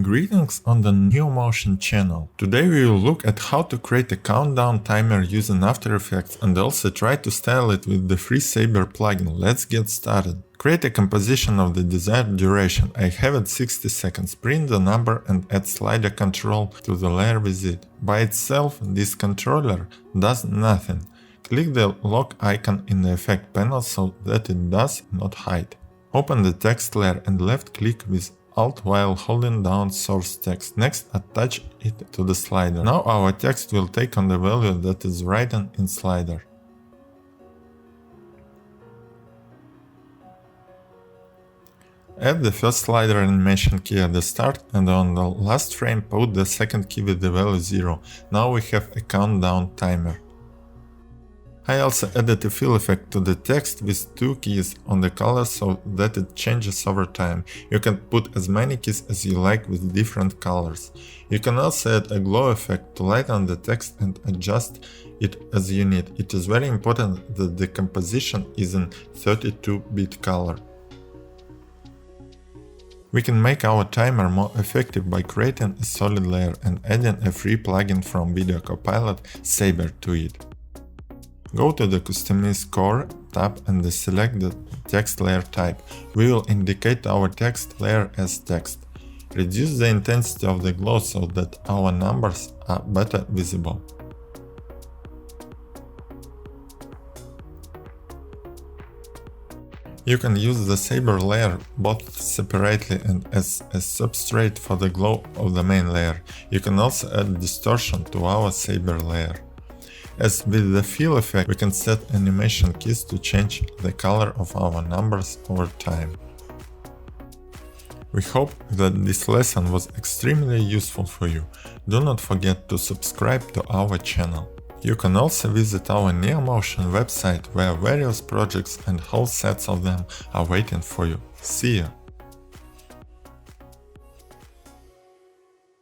Greetings on the NeoMotion channel. Today we will look at how to create a countdown timer using After Effects and also try to style it with the FreeSaber plugin. Let's get started. Create a composition of the desired duration. I have it 60 seconds. Print the number and add slider control to the layer with it. By itself, this controller does nothing. Click the lock icon in the effect panel so that it does not hide. Open the text layer and left click with Alt while holding down source text. Next, attach it to the slider. Now our text will take on the value that is written in slider. Add the first slider animation key at the start and on the last frame put the second key with the value 0. Now we have a countdown timer. I also added a fill effect to the text with 2 keys on the color so that it changes over time. You can put as many keys as you like with different colors. You can also add a glow effect to lighten the text and adjust it as you need. It is very important that the composition is in 32-bit color. We can make our timer more effective by creating a solid layer and adding a free plugin from Video Copilot, Saber, to it. Go to the Customize Core tab and select the text layer type. We will indicate our text layer as text. Reduce the intensity of the glow so that our numbers are better visible. You can use the Saber layer both separately and as a substrate for the glow of the main layer. You can also add distortion to our Saber layer. As with the fill effect, we can set animation keys to change the color of our numbers over time. We hope that this lesson was extremely useful for you. Do not forget to subscribe to our channel. You can also visit our NeoMotion website where various projects and whole sets of them are waiting for you. See you!